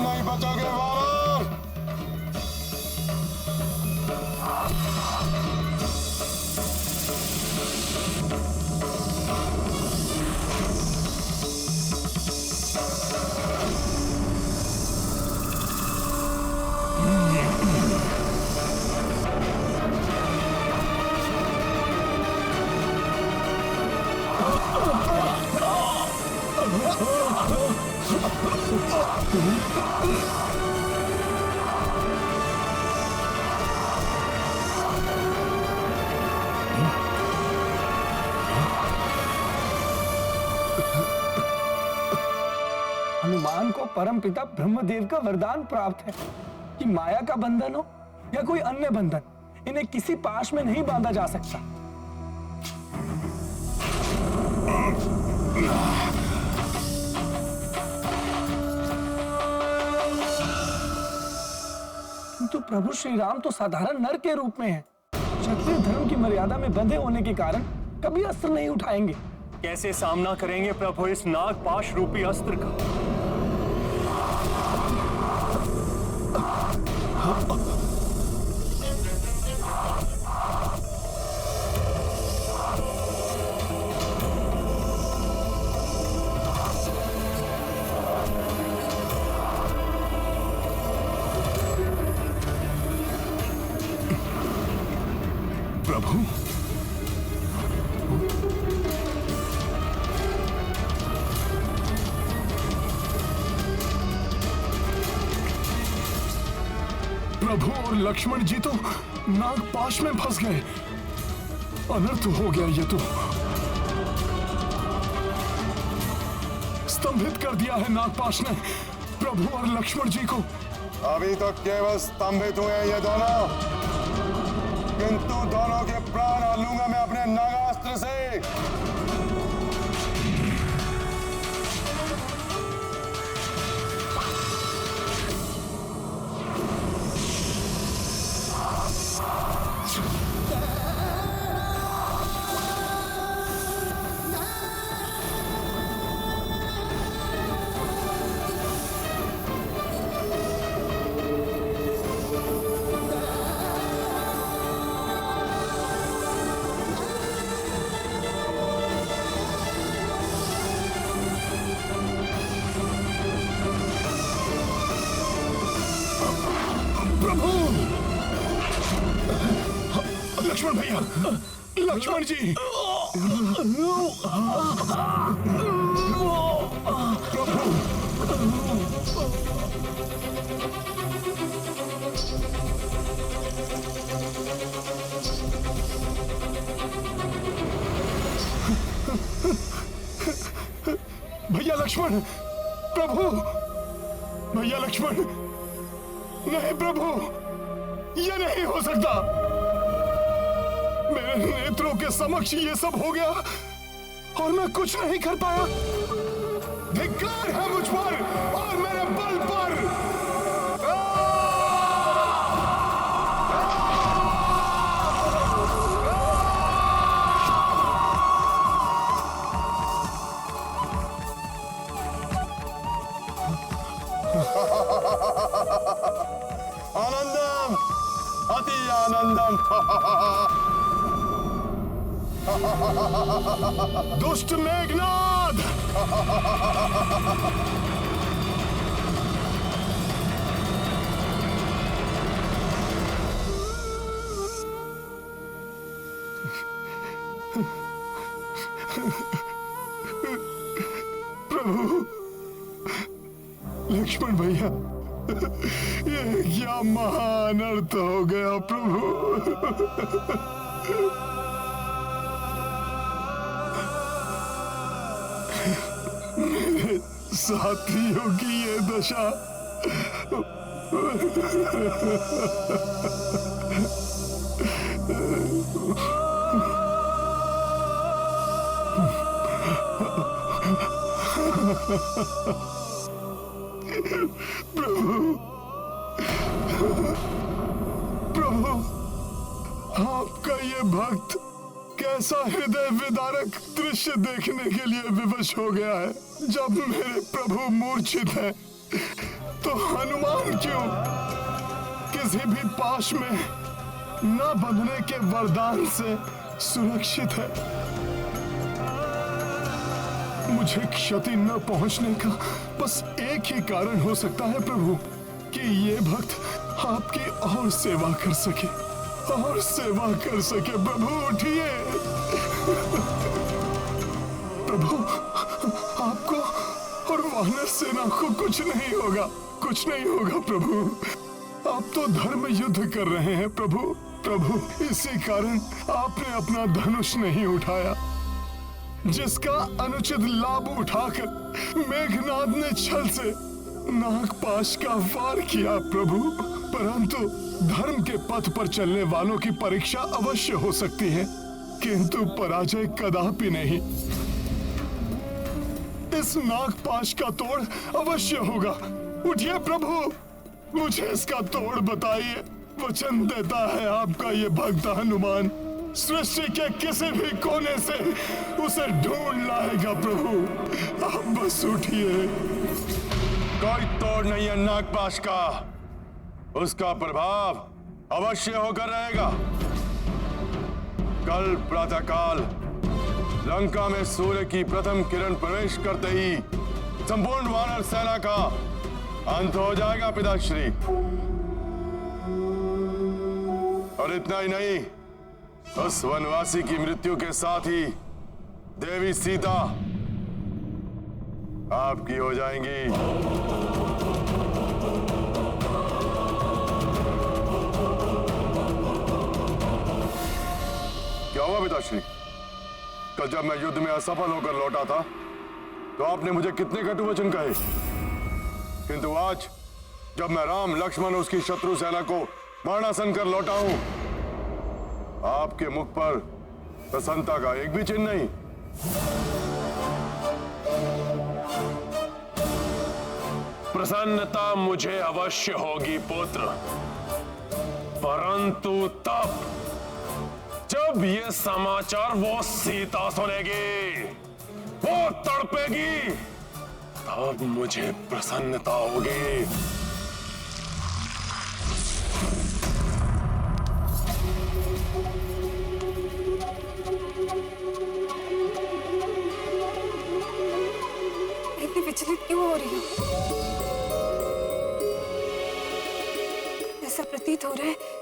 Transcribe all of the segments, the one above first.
नहीं बचोगे वानर। हनुमान को परमपिता ब्रह्मदेव का वरदान प्राप्त है कि माया का बंधन हो या कोई अन्य बंधन, इन्हें किसी पाश में नहीं बांधा जा सकता। किंतु प्रभु श्री राम तो साधारण नर के रूप में हैं। क्षत्रिय धर्म की मर्यादा में बंधे होने के कारण कभी अस्त्र नहीं उठाएंगे। कैसे सामना करेंगे प्रभु इस नागपाश रूपी अस्त्र का? प्रभु, प्रभु और लक्ष्मण जी तो नागपाश में फंस गए। अनर्थ हो गया। ये तो स्तंभित कर दिया है नागपाश ने प्रभु और लक्ष्मण जी को। अभी तो केवल स्तंभित हुए ये दोनों, किंतु दोनों के प्राण लूंगा मैं अपने नागास्त्र से। लक्ष्मण भैया, लक्ष्मण जी, भैया लक्ष्मण, प्रभु, भैया लक्ष्मण, नहीं प्रभु, ये नहीं हो सकता। मेरे नेत्रों के समक्ष ये सब हो गया और मैं कुछ नहीं कर पाया। धिक्कार है मुझ पर और मेरे बल पर। आनंदम, अति आनंदम। दुष्ट मेघनाद, प्रभु, लक्ष्मण भैया, ये क्या महान अर्थ हो गया प्रभु। मेरे साथियों की ये दशा। प्रभु, आपका ये भक्त कैसा हृदय विदारक दृश्य देखने के लिए विवश हो गया है। जब मेरे प्रभु मूर्छित है तो हनुमान क्यों किसी भी पाश में न बंधने के वरदान से सुरक्षित है? मुझे क्षति न पहुंचने का बस एक ही कारण हो सकता है प्रभु, कि ये भक्त आपकी और सेवा कर सके, और सेवा कर सके। प्रभु उठिए। प्रभु आपको और वानर सेना को कुछ नहीं होगा, कुछ नहीं होगा प्रभु। आप तो धर्म युद्ध कर रहे हैं प्रभु। प्रभु इसी कारण आपने अपना धनुष नहीं उठाया, जिसका अनुचित लाभ उठाकर मेघनाद ने छल से नागपाश का वार किया प्रभु। परंतु धर्म के पथ पर चलने वालों की परीक्षा अवश्य हो सकती है, किंतु पराजय कदापि नहीं। इस नागपाश का तोड़ अवश्य होगा। उठिए प्रभु, मुझे इसका तोड़ बताइए। वचन देता है आपका ये भक्त हनुमान सृष्टि के किसी भी कोने से उसे ढूंढ लाएगा प्रभु। आप बस उठिए। कोई तोड़ नहीं है नागपाश का, उसका प्रभाव अवश्य होकर रहेगा। कल प्रातःकाल लंका में सूर्य की प्रथम किरण प्रवेश करते ही संपूर्ण वानर सेना का अंत हो जाएगा पिताश्री। और इतना ही नहीं, उस वनवासी की मृत्यु के साथ ही देवी सीता आपकी हो जाएंगी। क्या हुआ पिताश्री? कल जब मैं युद्ध में असफल होकर लौटा था तो आपने मुझे कितने कटु वचन कहे, किंतु आज जब मैं राम लक्ष्मण उसकी शत्रु सेना को मरणासन कर लौटा हूं, आपके मुख पर प्रसन्नता का एक भी चिन्ह नहीं। प्रसन्नता मुझे अवश्य होगी पुत्र, परंतु तब जब ये समाचार वो सीता सुनेगी, वो तड़पेगी, तब मुझे प्रसन्नता होगी। इतनी विचलित क्यों हो रही हो? ऐसा प्रतीत हो रहा है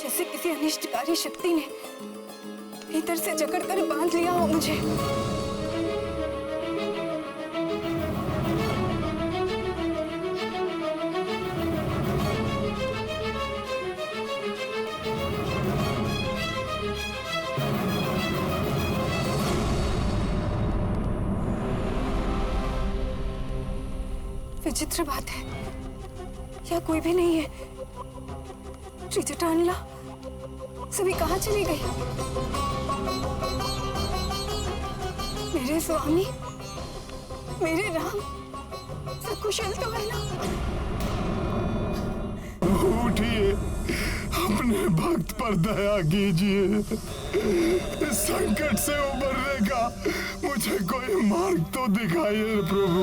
जैसे किसी अनिष्टकारी शक्ति ने भीतर से जकड़कर बांध लिया हो मुझे। विचित्र बात है, यहाँ कोई भी नहीं है। त्रिजटानला सभी कहाँ चली गई? मेरे स्वामी, मेरे राम सकुशल तो है ना? उठिए, अपने भक्त पर दया कीजिए। इस संकट से उबरने का मुझे कोई मार्ग तो दिखाइए प्रभु।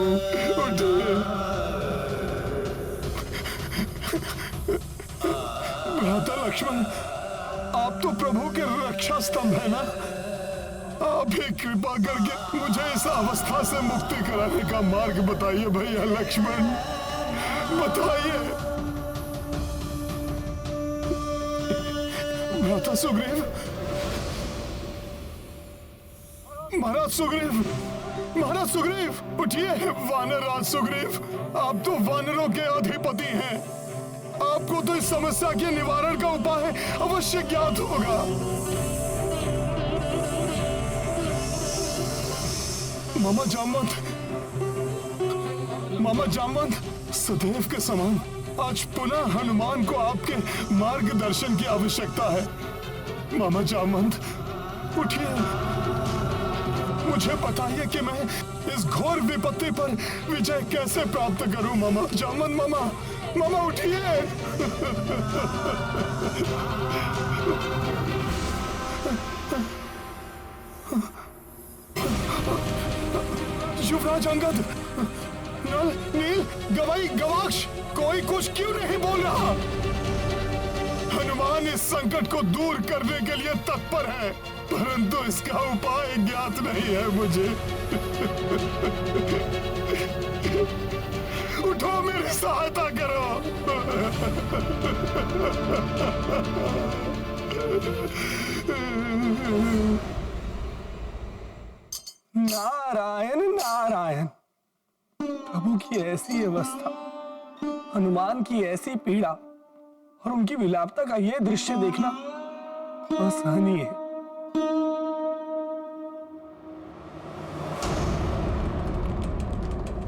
उठिए। भ्राता लक्ष्मण, आप तो प्रभु के रक्षा स्तंभ है ना? आप ही कृपा करके मुझे इस अवस्था से मुक्ति कराने का मार्ग बताइए भैया लक्ष्मण, बताइए। भ्राता सुग्रीव, महाराज सुग्रीव, महाराज सुग्रीव, उठिए। वानर राज सुग्रीव, आप तो वानरों के अधिपति हैं। आपको तो इस समस्या के निवारण का उपाय अवश्य ज्ञात होगा। मामा जामवंत, मामा जामवंत, सदैव के समान आज पुनः हनुमान को आपके मार्गदर्शन की आवश्यकता है। मामा जामवंत, उठिए। मुझे बताइए कि मैं इस घोर विपत्ति पर विजय कैसे प्राप्त करूं। मामा जामवंत, मामा, मामा उठिए। युवराज अंगद, केवल नील गवाई गवाक्ष कोई कुछ क्यों नहीं बोल रहा? हनुमान इस संकट को दूर करने के लिए तत्पर है, परंतु इसका उपाय ज्ञात नहीं है मुझे। उठो, मेरी सहायता करो। नारायण नारायण। प्रभु की ऐसी अवस्था, हनुमान की ऐसी पीड़ा और उनकी विलापता का यह दृश्य देखना असहनीय है।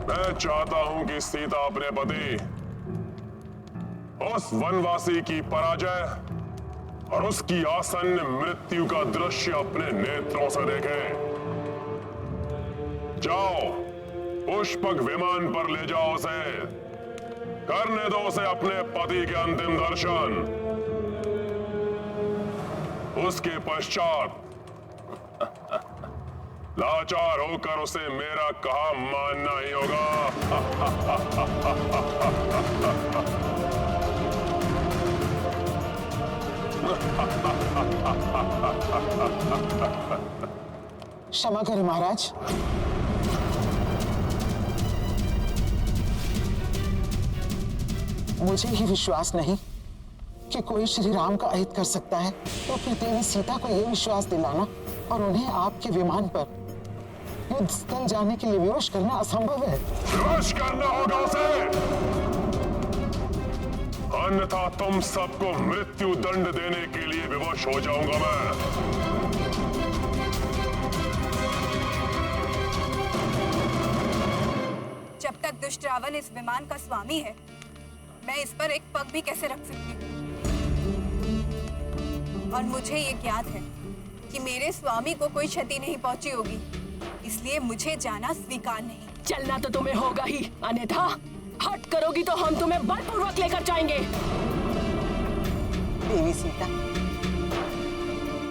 मैं चाहता हूं कि सीता अपने पति उस वनवासी की पराजय और उसकी आसन्न मृत्यु का दृश्य अपने नेत्रों से देखे। जाओ, पुष्पक विमान पर ले जाओ उसे, करने दो उसे अपने पति के अंतिम दर्शन। उसके पश्चात लाचार होकर उसे मेरा कहा मानना ही होगा। क्षमा करें महाराज। मुझे ही विश्वास नहीं कि कोई श्री राम का अहित कर सकता है, तो फिर देवी सीता को यह विश्वास दिलाना और उन्हें आपके विमान पर युद्ध स्थल जाने के लिए विवश करना असंभव है। विवश करना होगा उसे, अन्यथा तुम सबको मृत्यु दंड देने के लिए विवश हो जाऊंगा मैं। जब तक दुष्ट रावण इस विमान का स्वामी है, मैं इस पर एक पग भी कैसे रख सकती हूँ? और मुझे ये ज्ञात है कि मेरे स्वामी को कोई क्षति नहीं पहुंची होगी, इसलिए मुझे जाना स्वीकार नहीं। चलना तो तुम्हें होगा ही, अन्यथा हट करोगी तो हम तुम्हें बलपूर्वक लेकर जाएंगे। देवी सीता,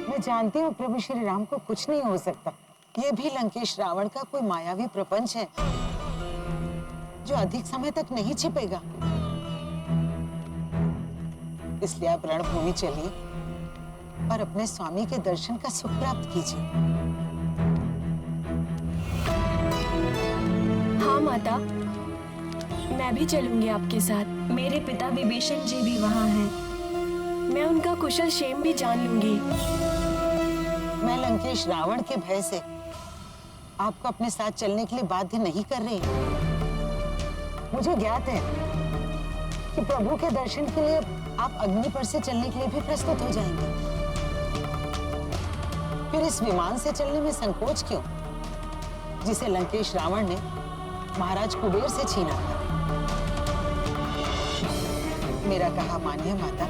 मैं जानती हूँ प्रभु श्री राम को कुछ नहीं हो सकता। ये भी लंकेश रावण का कोई मायावी प्रपंच है जो अधिक समय तक नहीं छिपेगा। इसलिए आप रणभूमि चलिए और अपने स्वामी के दर्शन का सुख प्राप्त कीजिए। हाँ माता, मैं भी चलूंगी आपके साथ। मेरे पिता विभीषण जी भी वहाँ हैं। मैं उनका कुशल क्षेम भी जान लूंगी। मैं लंकेश रावण के भय से आपको अपने साथ चलने के लिए बाध्य नहीं कर रही। मुझे ज्ञात है कि प्रभु के दर्शन के लिए आप अग्नि पर से चलने के लिए भी प्रस्तुत हो जाएंगे। फिर इस विमान से चलने में संकोच क्यों, जिसे लंकेश रावण ने महाराज कुबेर से छीना था? मेरा कहा मानिए माता,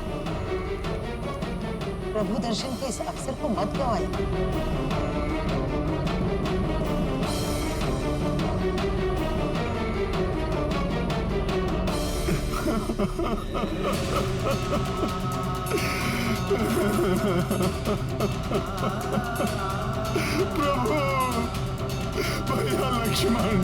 प्रभु दर्शन के इस अवसर को मत गवाइए। प्रभु, भैया लक्ष्मण,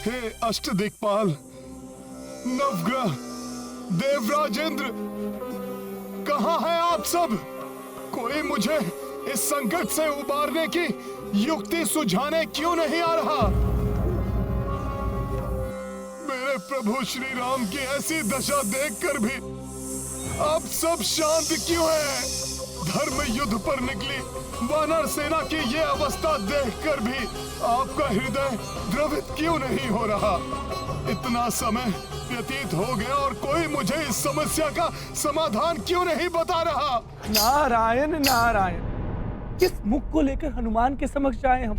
हे अष्टदिक्पाल, नवग्रह, देवराजेंद्र, कहाँ हैं आप सब? कोई मुझे इस संकट से उबारने की युक्ति सुझाने क्यों नहीं आ रहा? मेरे प्रभु श्री राम की ऐसी दशा देखकर भी आप सब शांत क्यों हैं? धर्म युद्ध पर निकली वानर सेना की ये अवस्था देखकर भी आपका हृदय द्रवित क्यों नहीं हो रहा? इतना समय व्यतीत हो गया और कोई मुझे इस समस्या का समाधान क्यों नहीं बता रहा? नारायण नारायण। किस मुख को लेकर हनुमान के समक्ष आए हम?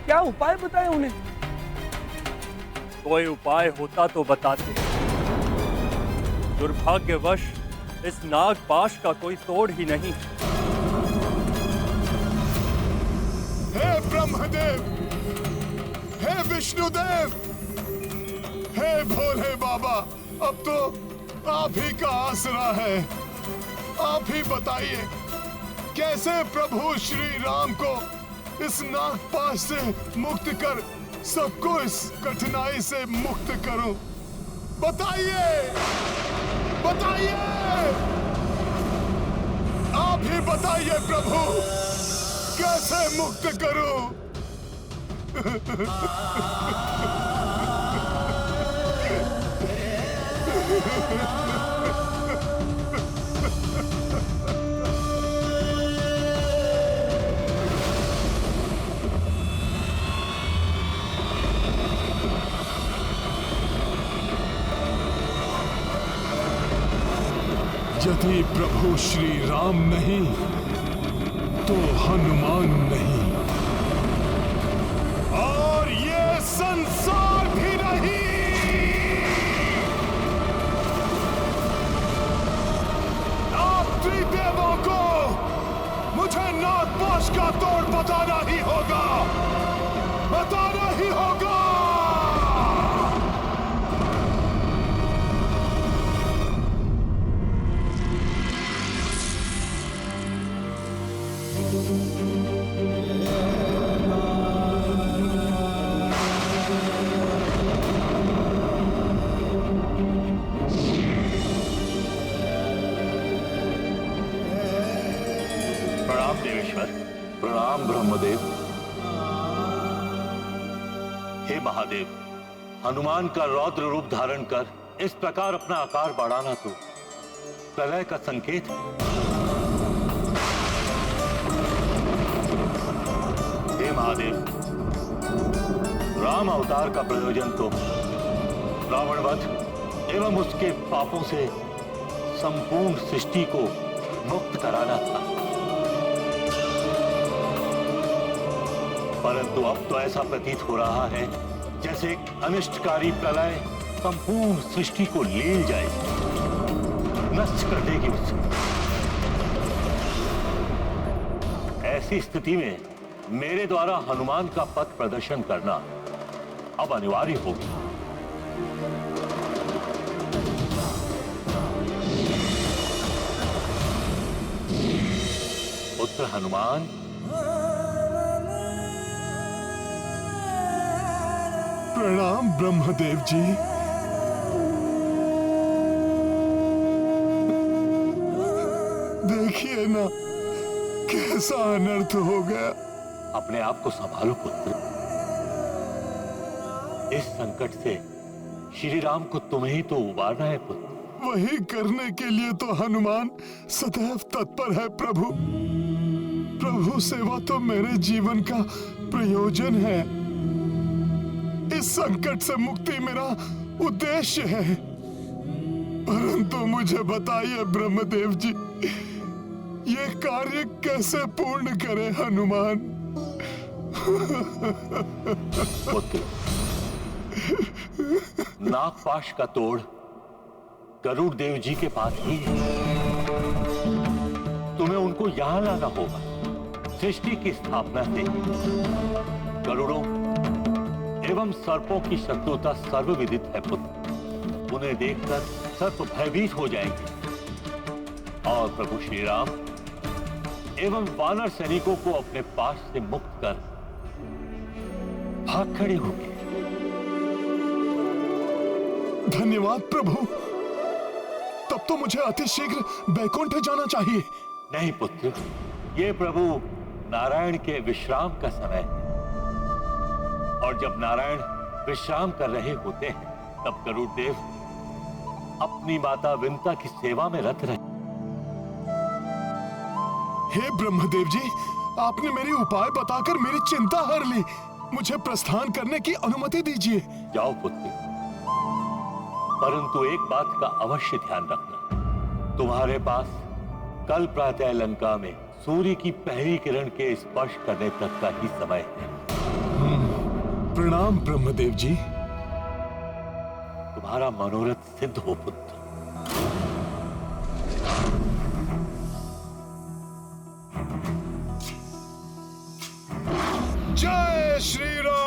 क्या उपाय बताएं उन्हें? कोई उपाय होता तो बताते। दुर्भाग्यवश इस नागपाश का कोई तोड़ ही नहीं। हे ब्रह्मदेव, हे विष्णुदेव, हे भोले बाबा, अब तो आप ही का आसरा है। आप ही बताइए कैसे प्रभु श्री राम को इस नागपाश से मुक्त कर सबको इस कठिनाई से मुक्त करूं। बताइए, बताइए, आप ही बताइए प्रभु, कैसे मुक्त करूं? यदि प्रभु श्री राम नहीं तो हनुमान नहीं, और ये संसार भी नहीं। आप त्रिदेवों को मुझे नागपाश का तोड़ बताना ही होगा, बताना ही होगा। प्रणाम देवेश्वर। प्रणाम ब्रह्मदेव। हे महादेव, हनुमान का रौद्र रूप धारण कर इस प्रकार अपना आकार बढ़ाना तो प्रलय का संकेत है। हे महादेव, राम अवतार का प्रयोजन तो रावण वध एवं उसके पापों से संपूर्ण सृष्टि को मुक्त कराना था, परंतु अब तो ऐसा प्रतीत हो रहा है जैसे एक अनिष्टकारी प्रलय संपूर्ण सृष्टि को लील जाएगी, नष्ट कर देगी उसे। ऐसी स्थिति में मेरे द्वारा हनुमान का पथ प्रदर्शन करना अब अनिवार्य होगी। पुत्र हनुमान, प्रणाम ब्रह्मदेव जी। देखिए ना कैसा अनर्थ हो गया। अपने आप को संभालो पुत्र। इस संकट से श्री राम को तुम्हें ही तो उबारना है पुत्र। वही करने के लिए तो हनुमान सदैव तत्पर है प्रभु। प्रभु सेवा तो मेरे जीवन का प्रयोजन है। इस संकट से मुक्ति मेरा उद्देश्य है। परंतु मुझे बताइए ब्रह्मदेव जी, ये कार्य कैसे पूर्ण करे हनुमान? पुत्र, नागपाश का तोड़ गरुड़ देव जी के पास ही है। तुम्हें उनको यहां लाना होगा। सृष्टि की स्थापना से गरुड़ों एवं सर्पों की शत्रुता सर्वविदित है पुत्र। उन्हें देखकर सर्प भयभीत हो जाएंगे और प्रभु श्री राम एवं वानर सैनिकों को अपने पास से मुक्त कर भाग खड़े होंगे। धन्यवाद प्रभु। तब तो मुझे अतिशीघ्र बैकुंठ जाना चाहिए। नहीं पुत्र, ये प्रभु नारायण के विश्राम का समय है, और जब नारायण विश्राम कर रहे होते हैं तब गरुड़ देव अपनी माता विंता की सेवा में रत रहे। हे ब्रह्मदेव जी, आपने मेरी उपाय बताकर मेरी चिंता हर ली। मुझे प्रस्थान करने की अनुमति दीजिए। जाओ पुत्र, परंतु एक बात का अवश्य ध्यान रखना। तुम्हारे पास कल प्रातः लंका में सूर्य की पहली किरण के स्पर्श करने तक का ही समय है। प्रणाम ब्रह्मदेव जी। तुम्हारा मनोरथ सिद्ध हो पुत्र। जय श्री राम।